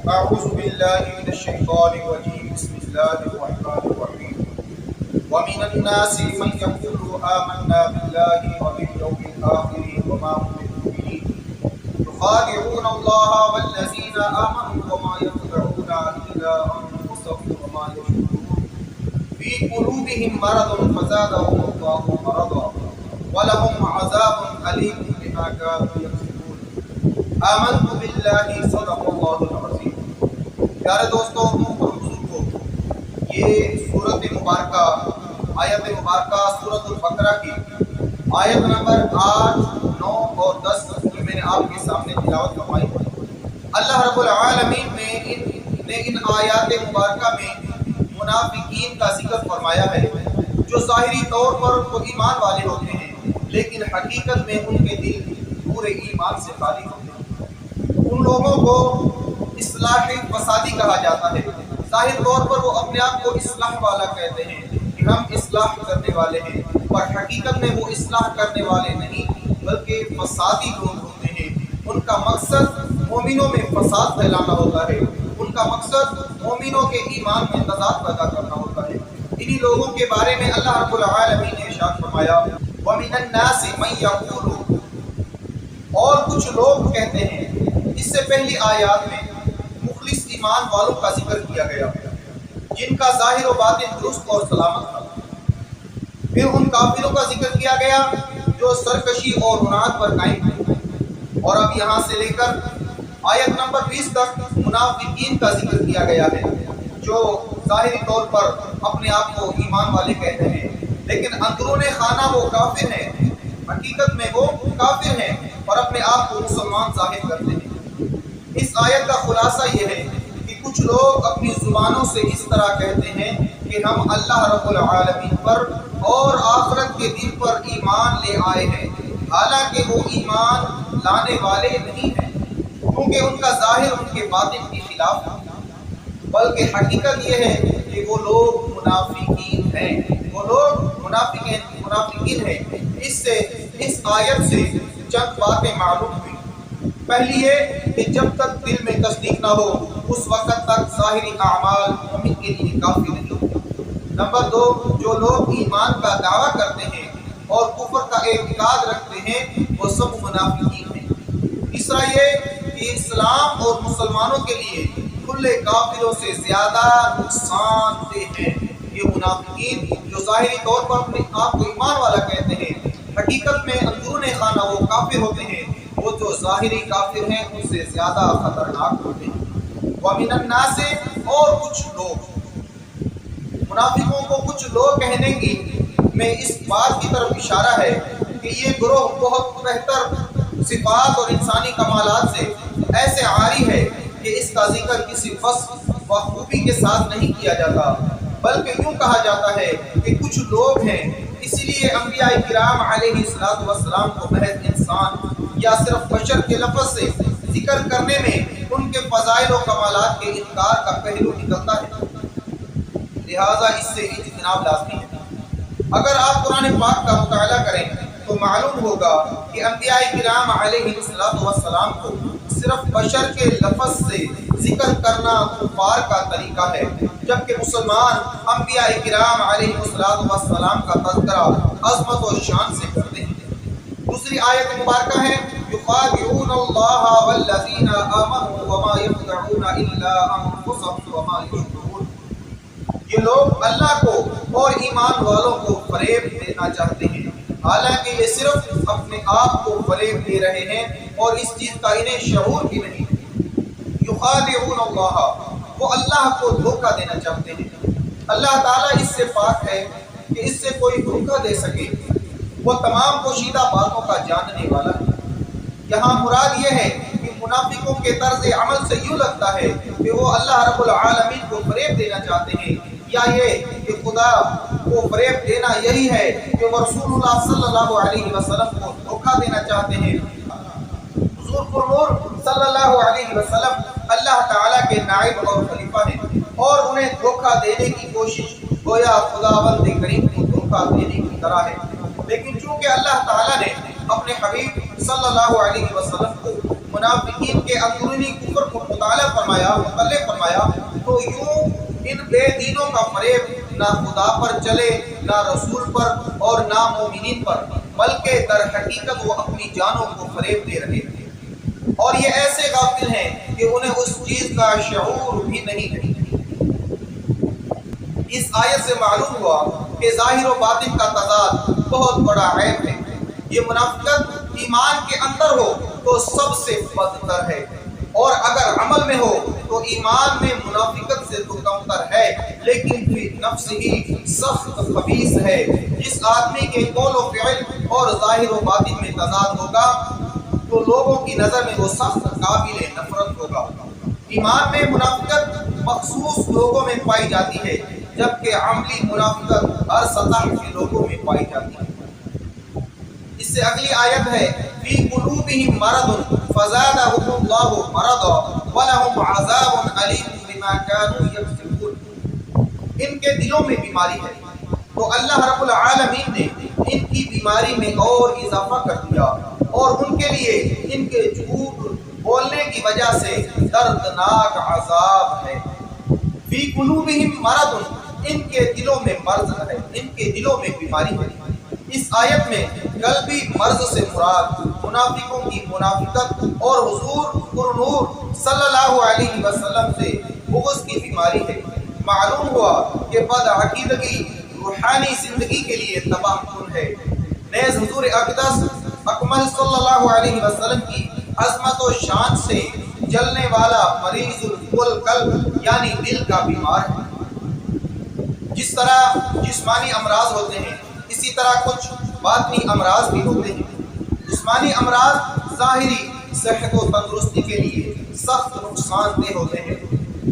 أعوذ بالله من الشيطان الرجيم بسم الله الرحمن الرحيم ومن الناس من يقول آمنا بالله وباليوم الآخر وما هم بمؤمنين يخادعون الله والذين آمنوا وما يخدعون إلا أنفسهم وما يشعرون في قلوبهم مرض فزادهم الله مرضا ولهم عذاب أليم بما كانوا يكسبون آمنت بالله صدق الله العظيم۔ پیارے دوستو اور بزرگوں، یہ سورت مبارکہ آیت مبارکہ سورت البقرہ کی آیت نمبر 8، 9 اور 10 جو میں نے آپ کے سامنے تلاوت فرمائی۔ اللہ رب العالمین نے ان آیات مبارکہ میں منافقین کا ذکر فرمایا ہے جو ظاہری طور پر تو ایمان والے ہوتے ہیں لیکن حقیقت میں ان کے دل پورے ایمان سے خالی ہوتے ہیں۔ ان لوگوں کو اصلاح فسادی کہا جاتا ہے۔ ظاہر طور پر وہ اپنے آپ کو اصلاح والا کہتے ہیں کہ ہم اصلاح کرنے والے ہیں، اور حقیقت میں وہ اصلاح کرنے والے نہیں بلکہ فسادی لوگ ہوتے ہیں۔ ان کا مقصد مومنوں میں فساد پھیلانا ہوتا ہے، ان کا مقصد مومنوں کے ایمان میں تضاد پیدا کرنا ہوتا ہے۔ انہی لوگوں کے بارے میں اللہ رب العالمین نے ارشاد فرمایا وَمِنَ النَّاسِ مَن يَقُولُ، اور کچھ لوگ کہتے ہیں۔ اس سے پہلی آیات میں مخلص ایمان والوں کا ذکر کیا گیا جن کا ظاہر و باطن درست اور سلامت تھا۔ پھر ان کافروں کا ذکر کیا گیا جو سرکشی اور عناد پر قائم تھے، اور اب یہاں سے لے کر آیت نمبر 20 تک منافقین کا ذکر کیا گیا ہے جو ظاہری طور پر اپنے آپ کو ایمان والے کہتے ہیں لیکن اندرون خانہ وہ کافر ہیں، حقیقت میں وہ کافر ہیں اور اپنے آپ کو مسلمان ظاہر کرتے ہیں۔ اس آیت کا خلاصہ یہ ہے کہ کچھ لوگ اپنی زبانوں سے اس طرح کہتے ہیں کہ ہم اللہ رب العالمین پر اور آخرت کے دن پر ایمان لے آئے ہیں، حالانکہ وہ ایمان لانے والے نہیں ہیں کیونکہ ان کا ظاہر ان کے باطن کے خلاف ہے، بلکہ حقیقت یہ ہے کہ وہ لوگ منافقین ہیں، وہ لوگ منافقین ہیں۔ اس آیت سے چند باتیں معلوم ہوئی۔ پہلی یہ کہ جب تک دل میں تصدیق نہ ہو اس وقت تک ظاہری اعمال مومن کے لیے کافی نہیں ہوتے۔ نمبر 2، جو لوگ ایمان کا دعویٰ کرتے ہیں اور کفر کا اعتقاد رکھتے ہیں وہ سب منافقین ہیں۔ تیسرا یہ کہ اسلام اور مسلمانوں کے لیے کل کافروں سے زیادہ نقصان دہ ہیں۔ یہ منافقین جو ظاہری طور پر اپنے آپ کو ایمان والا کہتے ہیں حقیقت میں اندرون خانہ وہ کافر ہوتے ہیں، وہ جو ظاہری کافر ہیں ان سے زیادہ خطرناک ہوتے ہیں۔ وَمِنَ النَّاسِ، اور کچھ لوگ، منافقوں کو کچھ لوگ کہنے کی میں اس بات کی طرف اشارہ ہے کہ یہ گروہ بہت بہتر صفات اور انسانی کمالات سے ایسے عاری ہے کہ اس کا ذکر کسی فصل و خوبی کے ساتھ نہیں کیا جاتا، بلکہ یوں کہا جاتا ہے کہ کچھ لوگ ہیں۔ اسی لیے انبیاء کرام علیہ السلام کو محض انسان یا صرف بشر کے لفظ سے ذکر کرنے میں ان کے فضائل و کمالات کے انکار کا پہلو نکلتا ہے، لہذا اس سے اجتناب لازمی ہے۔ اگر آپ قرآن پاک کا مطالعہ کریں تو معلوم ہوگا کہ انبیاء کرام علیہ السلام کو صرف بشر کے لفظ سے ذکر کرنا کفار کا طریقہ ہے، جبکہ مسلمان انبیاء کرام علیہ السلام کا تذکرہ عظمت و شان سے کرتے ہیں۔ دوسری آیت مبارکہ ہے یخادعون اللہ والذین آمنوا وما یخدعون الا انفسهم وما یشعرون، یہ لوگ اللہ کو اور ایمان والوں کو فریب دینا چاہتے ہیں حالانکہ یہ صرف اپنے آپ کو فریب دے رہے ہیں اور اس چیز کا انہیں شعور بھی نہیں۔ یخادعون اللہ، وہ اللہ کو دھوکہ دینا چاہتے ہیں۔ اللہ تعالیٰ اس سے پاک ہے کہ اس سے کوئی دھوکہ دے سکے، وہ تمام پوشیدہ باتوں کا جاننے والا ہے۔ یہاں مراد یہ ہے کہ منافقوں کے طرز عمل سے یوں لگتا ہے کہ وہ اللہ رب العالمین کو فریب دینا چاہتے ہیں، یا یہ کہ خدا کو فریب دینا یہی ہے کہ وہ رسول اللہ صلی اللہ علیہ وسلم کو دھوکہ دینا چاہتے ہیں۔ حضور پرنور صلی اللہ علیہ وسلم اللہ تعالیٰ کے نائب اور خلیفہ ہیں اور انہیں دھوکہ دینے کی کوشش گویا خداوند کریم کو دھوکہ دینے کی طرح ہے، لیکن چونکہ اللہ تعالیٰ نے اپنے حبیب صلی اللہ علیہ وسلم کو منافقین کے اندرونی کفر کو مطالعہ فرمایا تو یوں ان بے دینوں کا فریب نہ خدا پر چلے، نہ رسول پر اور نہ مومنین پر، بلکہ در حقیقت وہ اپنی جانوں کو فریب دے رہے ہیں، اور یہ ایسے غافل ہیں کہ انہیں اس چیز کا شعور بھی نہیں ہے۔ اس آیت سے معلوم ہوا کہ ظاہر و باطن کا تضاد بہت بڑا عیب ہے۔ یہ منافقت ایمان کے اندر ہو تو سب سے بدتر ہے، اور اگر عمل میں ہو تو ایمان میں منافقت سے تو کمتر ہے، لیکن فی نفس ہی سخت خبیث ہے۔ جس آدمی کے قول و فعل اور ظاہر و باطن میں تضاد ہوگا تو لوگوں کی نظر میں وہ سخت قابل نفرت ہوگا۔ ایمان میں منافقت مخصوص لوگوں میں پائی جاتی ہے، جبکہ عملی منافقت ہر سطح کے لوگوں میں پائی جاتی ہے۔ اس سے اگلی آیت ہے فی قلوبہم مرض فزادہم اللہ مرضا ولہم عذاب علیم بما کانوا یکسبون۔ ان کے دلوں میں بیماری ہے تو اللہ رب العالمین نے ان کی بیماری میں اور اضافہ کر دیا، اور ان کے لیے ان کے جھوٹ بولنے کی وجہ سے دردناک عذاب ہے۔ فی قلوبہم مرض، ان کے دلوں میں مرض ہے، ان کے دلوں میں بیماری ہے۔ اس آیت میں قلبی مرض سے مراد منافقوں کی منافقت اور حضور پرنور صلی اللہ علیہ وسلم سے بغض کی بیماری ہے۔ معلوم ہوا کہ بد عقیدگی روحانی زندگی کے لیے تباہ کن ہے۔ نیز حضور اقدس اکمل صلی اللہ علیہ وسلم کی عظمت و شان سے جلنے والا مریض القلب یعنی دل کا بیمار ہے۔ جس طرح جسمانی امراض ہوتے ہیں، اسی طرح کچھ باطنی امراض بھی ہوتے ہیں۔ جسمانی امراض ظاہری صحت و تندرستی کے لیے سخت نقصان دہ ہوتے ہیں،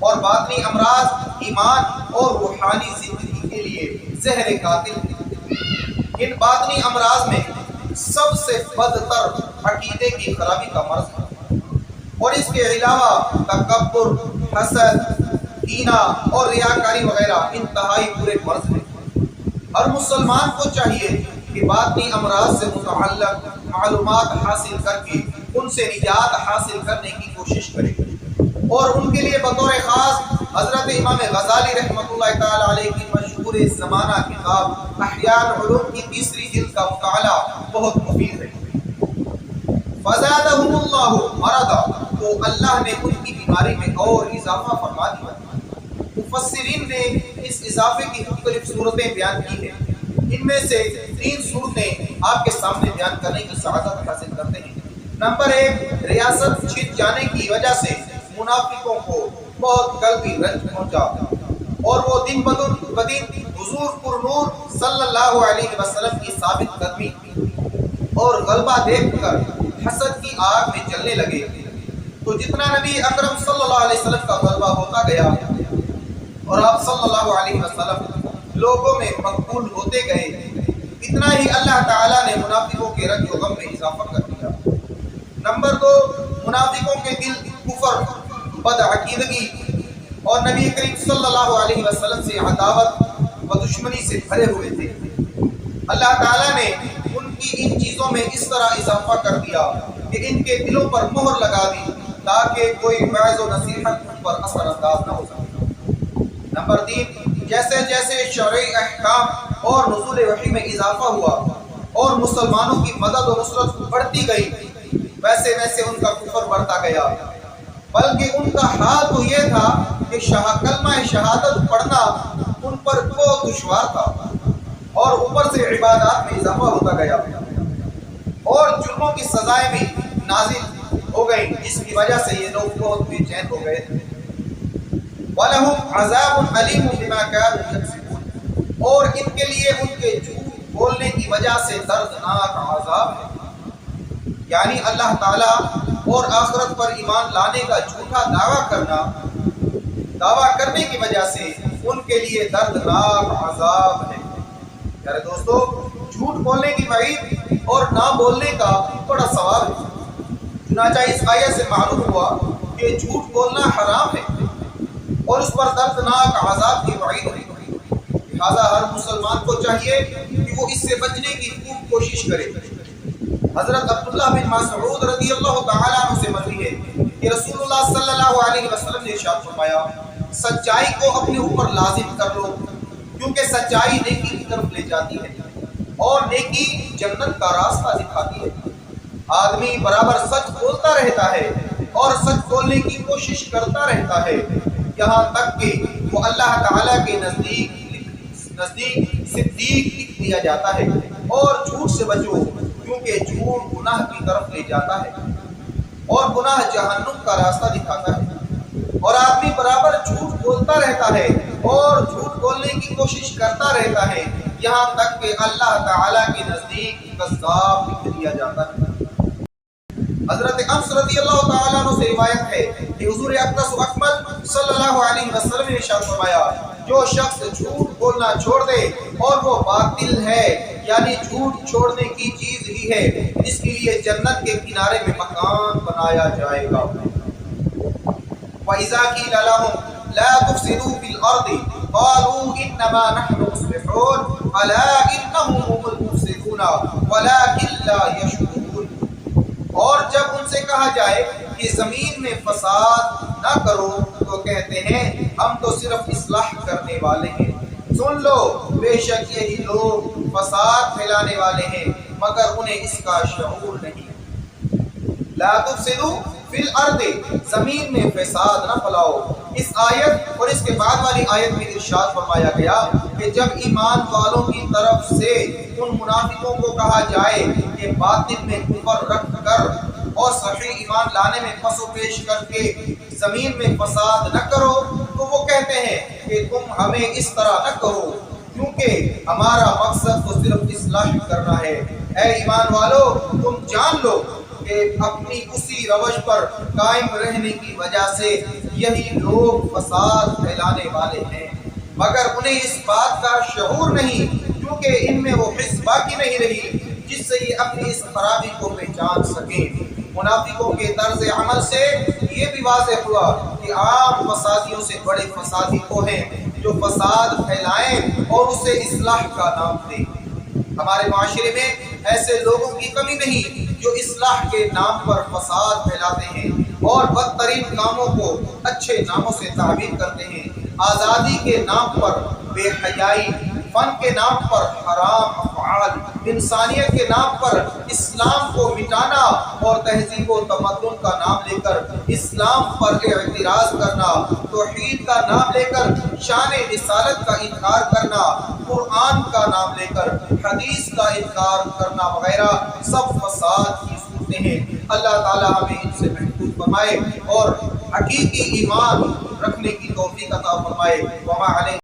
اور باطنی امراض ایمان اور روحانی زندگی کے لیے زہر قاتل ہیں۔ ان باطنی امراض میں سب سے بدتر عقیدے کی خرابی کا مرض ہے، اور اس کے علاوہ تکبر، حسد، کینہ اور ریاکاری وغیرہ انتہائی برے مرض ہیں۔ ہر مسلمان کو چاہیے کہ باطنی امراض سے متعلق معلومات حاصل کر کے ان سے نجات حاصل کرنے کی کوشش کرے، اور ان کے لیے بطور خاص حضرت امام غزالی رحمۃ اللہ تعالی علیہ کی مشہور زمانہ کتاب احیاء العلوم کی 3 جلد کا مطالعہ بہت مفید ہے۔ فزادہم اللہ مرضا، تو اللہ نے ان کی بیماری میں اور اضافہ فرما دیا۔ مفسرین نے اس اضافے کی مختلف صورتیں بیان کی ہیں، ان میں سے 3 صورتیں آپ کے سامنے بیان کرنے کی سعادت حاصل کرتے ہیں۔ نمبر 1، ریاست چھن جانے کی وجہ سے منافقوں کو بہت قلبی رنج پہنچا، اور وہ دن بدن حضور پرنور صلی اللہ علیہ وسلم کی ثابت قدمی اور غلبہ دیکھ کر حسد کی آگ میں جلنے لگے۔ تو جتنا نبی اکرم صلی اللہ علیہ وسلم کا غلبہ ہوتا گیا اور آپ صلی اللہ علیہ وسلم لوگوں میں مقبول ہوتے گئے، اتنا ہی اللہ تعالیٰ نے منافقوں کے رنج و غم میں اضافہ کر دیا۔ نمبر 2، منافقوں کے دل کفر، بد عقیدگی اور نبی کریم صلی اللہ علیہ وسلم سے عداوت و دشمنی سے بھرے ہوئے تھے۔ اللہ تعالیٰ نے ان کی ان چیزوں میں اس طرح اضافہ کر دیا کہ ان کے دلوں پر مہر لگا دی تاکہ کوئی وعظ و نصیحت ان پر اثر انداز نہ ہو سکے۔ نمبر 3، جیسے جیسے شرعی احکام اور نزول وحی میں اضافہ ہوا اور مسلمانوں کی مدد و نصرت بڑھتی گئی، ویسے ویسے ان کا کفر بڑھتا گیا، بلکہ ان کا حال تو یہ تھا کہ کلمہ شہادت پڑھنا ان پر بہت دشوار تھا، اور اوپر سے عبادات میں اضافہ ہوتا گیا، اور جرموں کی سزائیں بھی نازل ہو گئیں، جس کی وجہ سے یہ لوگ بہت بے چین ہو گئے تھے۔ وَلَهُمْ عَذَابٌ عَلِيمٌ بِمَا كَانُوا يَكْسِبُونَ، اور ان کے لیے ان کے جھوٹ بولنے کی وجہ سے دردناک عذاب ہے، یعنی اللہ تعالیٰ اور آخرت پر ایمان لانے کا جھوٹا دعویٰ کرنے کی وجہ سے ان کے لیے دردناک عذاب ہے۔ پیارے دوستو، جھوٹ بولنے کی وعید اور نہ بولنے کا بڑا ثواب ہے۔ چنانچہ اس آیت سے معلوم ہوا کہ جھوٹ بولنا حرام ہے اور اس پر دردناک عذاب کی وعید ہے۔ لہٰذا ہر مسلمان کو چاہیے کہ وہ اس سے بچنے کی خوب کوشش کرے۔ حضرت عبداللہ بن مسعود رضی اللہ تعالیٰ عنہ سے مروی ہے کہ رسول اللہ صلی اللہ علیہ وسلم نے ارشاد فرمایا سچائی کو اپنے اوپر لازم کر لو کیونکہ سچائی نیکی کی طرف لے جاتی ہے اور نیکی جنت کا راستہ دکھاتی ہے۔ آدمی برابر سچ بولتا رہتا ہے اور سچ بولنے کی کوشش کرتا رہتا ہے یہاں تک کہ وہ اللہ تعالیٰ کے نزدیک صدیق لکھ دیا جاتا ہے۔ اور جھوٹ سے بچو کیونکہ جھوٹ گناہ کی طرف لے جاتا ہے اور گناہ جہنم کا راستہ دکھاتا ہے۔ اور آدمی برابر جھوٹ بولتا رہتا ہے اور جھوٹ بولنے کی کوشش کرتا رہتا ہے یہاں تک کہ اللہ تعالیٰ کے نزدیک کذاب لکھ دیا جاتا ہے۔ حضرت انس رضی اللہ تعالیٰ عنہ سے روایت ہے کہ حضور اقدس و اکمل صلی اللہ علیہ وسلم نے ارشاد فرمایا جو شخص جھوٹ بولنا چھوڑ دے اور وہ باطل ہے یعنی جھوٹ چھوڑنے کی چیز ہی ہے اس کے لیے جنت کے کنارے میں مکان بنایا جائے گا۔ وَإِذَا قِيلَ لَهُمْ لَا تُفْسِدُوا فِي الْأَرْضِ قَالُوا إِنَّمَا نَحْنُ مُصْلِحُونَ أَلَا إِنَّهُمْ هُمُ الْمُفْسِدُونَ وَلَكِنْ لَا يَشْعُرُونَ۔ اور جب ان سے کہا جائے کہ زمین میں فساد نہ کرو تو کہتے ہیں ہم تو صرف اصلاح کرنے والے ہیں۔ سن لو بے شک یہی لوگ فساد پھیلانے والے ہیں مگر انہیں اس کا شعور نہیں۔ لا تفسدوا فی الارض زمین میں فساد نہ پھیلاؤ۔ اس آیت اور اس کے بعد والی آیت میں ارشاد فرمایا گیا کہ جب ایمان والوں کی طرف سے ان منافقوں کو کہا جائے کہ باطن میں کفر رکھ کر اور صحیح ایمان لانے میں پس و پیش کر کے زمین میں فساد نہ کرو تو وہ کہتے ہیں کہ تم ہمیں اس طرح نہ کہو کیونکہ ہمارا مقصد تو صرف اصلاح کرنا ہے۔ اے ایمان والو تم جان لو کہ اپنی اسی روش پر قائم رہنے کی وجہ سے یہی لوگ فساد پھیلانے والے ہیں مگر انہیں اس بات کا شعور نہیں کیونکہ ان میں وہ حس باقی نہیں رہی جس سے یہ اپنی اس خرابی کو پہچان سکیں۔ منافقوں کے طرز عمل سے یہ بھی واضح ہوا کہ عام فسادیوں سے بڑے فسادی وہ ہیں جو فساد پھیلائیں اور اسے اصلاح کا نام دیں۔ ہمارے معاشرے میں ایسے لوگوں کی کمی نہیں جو اصلاح کے نام پر فساد پھیلاتے ہیں اور بدترین کاموں کو اچھے ناموں سے تعبیر کرتے ہیں۔ آزادی کے نام پر بے حیائی، فن کے نام پر حرام افعال، انسانیت کے نام پر اسلام کو مٹانا اور تہذیب و تمدن کا نام لے کر اسلام پر اعتراض کرنا، توحید کا نام لے کر شان رسالت کا انکار کرنا، قرآن کا نام لے کر حدیث کا انکار کرنا وغیرہ سب فساد کی صورتیں ہیں۔ اللہ تعالی ہمیں ان سے محفوظ فرمائے اور حقیقی ایمان رکھنے کی توفیق عطا فرمائے۔ وما علیہ